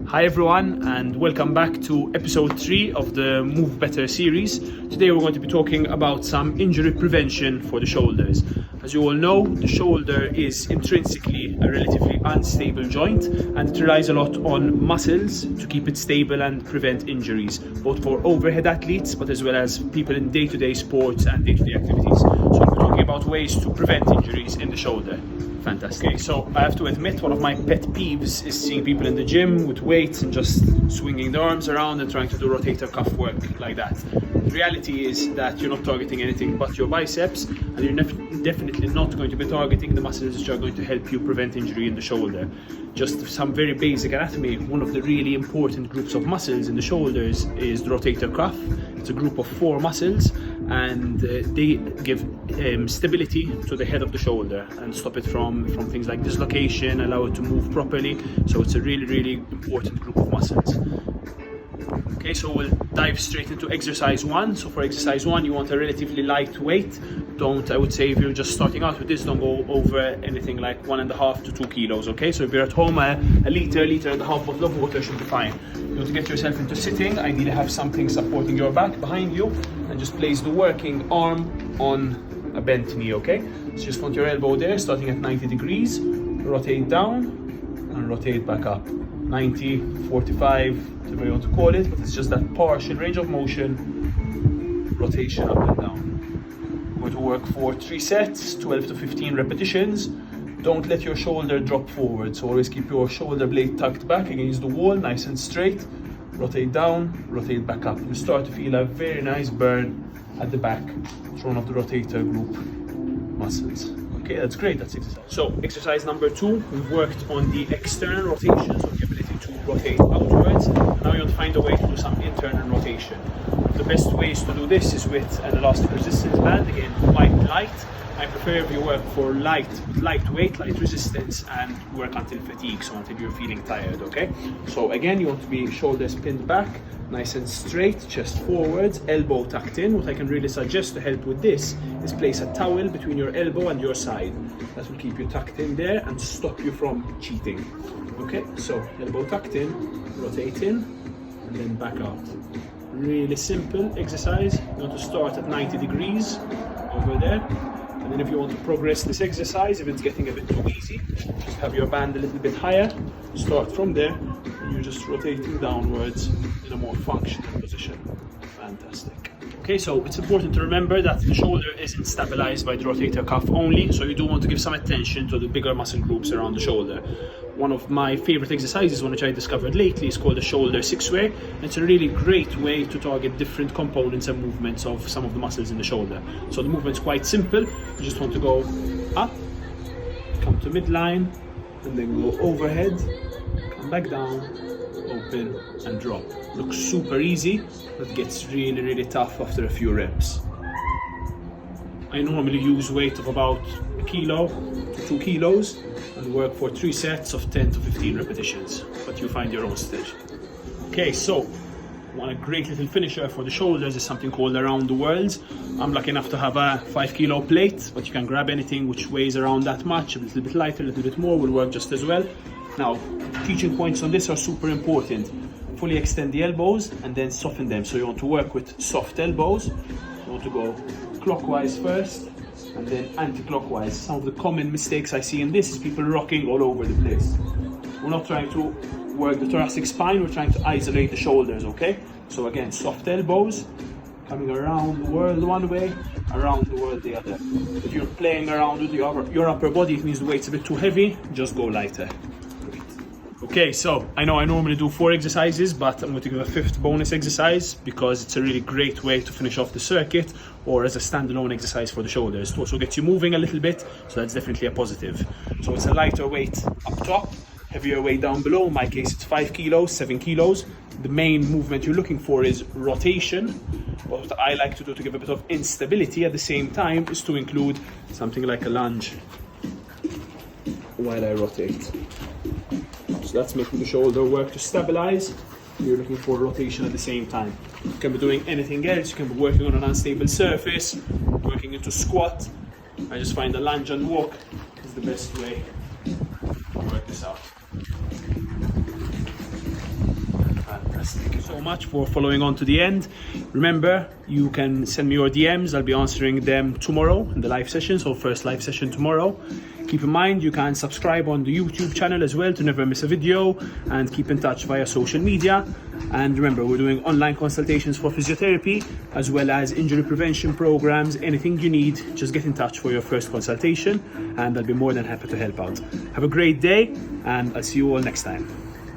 Hi everyone, and welcome back to episode 3 of the Move Better series. Today we're going to be talking about some injury prevention for the shoulders. As you all know, the shoulder is intrinsically a relatively unstable joint, and it relies a lot on muscles to keep it stable and prevent injuries, both for overhead athletes but as well as people in day-to-day sports and day-to-day activities. So we're talking about ways to prevent injuries in the shoulder. Fantastic. Okay, so I have to admit, one of my pet peeves is seeing people in the gym with weights and just swinging their arms around and trying to do rotator cuff work like that. The reality is that you're not targeting anything but your biceps, and you're definitely not going to be targeting the muscles which are going to help you prevent injury in the shoulder. Just some very basic anatomy. One of the really important groups of muscles in the shoulders is the rotator cuff. It's a group of 4 muscles, and they give stability to the head of the shoulder and stop it from things like dislocation, allow it to move properly. So it's a really important group of muscles. Okay, so we'll dive straight into exercise 1. So for exercise 1, you want a relatively light weight. I would say if you're just starting out with this, don't go over anything like 1.5 to 2 kilos. Okay, so if you're at home, a liter and a half bottle of water should be fine. You want to get yourself into sitting, ideally have something supporting your back behind you, and just place the working arm on a bent knee. Okay, so just want your elbow there, starting at 90 degrees, rotate down and rotate back up. 90, 45, whatever you want to call it, but it's just that partial range of motion, rotation up and down. We're going to work for 3 sets, 12 to 15 repetitions. Don't let your shoulder drop forward, so always keep your shoulder blade tucked back against the wall, nice and straight. Rotate down, rotate back up. You start to feel a very nice burn at the back, thrown off the rotator group muscles. Okay, that's great, that's exercise. So exercise number 2, we've worked on the external rotation, so the ability to rotate outwards. Now you want to find a way to do some internal rotation. The best ways to do this is with an elastic resistance band, again quite light. I prefer if you work for light weight, light resistance, and work until fatigue, so until you're feeling tired. Okay, so again you want to be shoulders pinned back, nice and straight, chest forwards, elbow tucked in. What I can really suggest to help with this is place a towel between your elbow and your side. That will keep you tucked in there and stop you from cheating. Okay, so elbow tucked in, rotate in, and then back out. Really simple exercise. You want to start at 90 degrees over there. And then if you want to progress this exercise, if it's getting a bit too easy, just have your band a little bit higher, start from there, and you're just rotating downwards in a more functional position. Fantastic. Okay, so it's important to remember that the shoulder isn't stabilized by the rotator cuff only, so you do want to give some attention to the bigger muscle groups around the shoulder. One of my favorite exercises, one which I discovered lately, is called the shoulder 6-way. It's a really great way to target different components and movements of some of the muscles in the shoulder. So the movement's quite simple. You just want to go up, come to midline, and then go overhead, come back down, open and drop. Looks super easy, but gets really tough after a few reps. I normally use weight of about 1 kilo to 2 kilos and work for 3 sets of 10 to 15 repetitions, but you find your own stage. Okay, so one great little finisher for the shoulders is something called around the world. I'm lucky enough to have a 5 kilo plate, but you can grab anything which weighs around that much. A little bit lighter, a little bit more will work just as well. Now, teaching points on this are super important. Fully extend the elbows and then soften them. So you want to work with soft elbows. You want to go clockwise first and then anti-clockwise. Some of the common mistakes I see in this is people rocking all over the place. We're not trying to work the thoracic spine, we're trying to isolate the shoulders, okay? So again, soft elbows, coming around the world one way, around the world the other. If you're playing around with your upper body, it means the weight's a bit too heavy, just go lighter. Okay, so I know I normally do 4 exercises, but I'm going to give a 5th bonus exercise because it's a really great way to finish off the circuit, or as a standalone exercise for the shoulders. It also gets you moving a little bit, so that's definitely a positive. So it's a lighter weight up top, heavier weight down below. In my case, it's 5 kilos, 7 kilos. The main movement you're looking for is rotation. What I like to do to give a bit of instability at the same time is to include something like a lunge while I rotate. So that's making the shoulder work to stabilize. You're looking for rotation at the same time. You can be doing anything else. You can be working on an unstable surface, working into squat. I just find the lunge and walk is the best way to work this out. so much for following on to the end. Remember, you can send me your DMs. I'll be answering them tomorrow in the live session, so first live session tomorrow. Keep in mind, you can subscribe on the YouTube channel as well to never miss a video, and keep in touch via social media. And remember, we're doing online consultations for physiotherapy as well as injury prevention programs. Anything you need, just get in touch for your first consultation and I'll be more than happy to help out. Have a great day, and I'll see you all next time.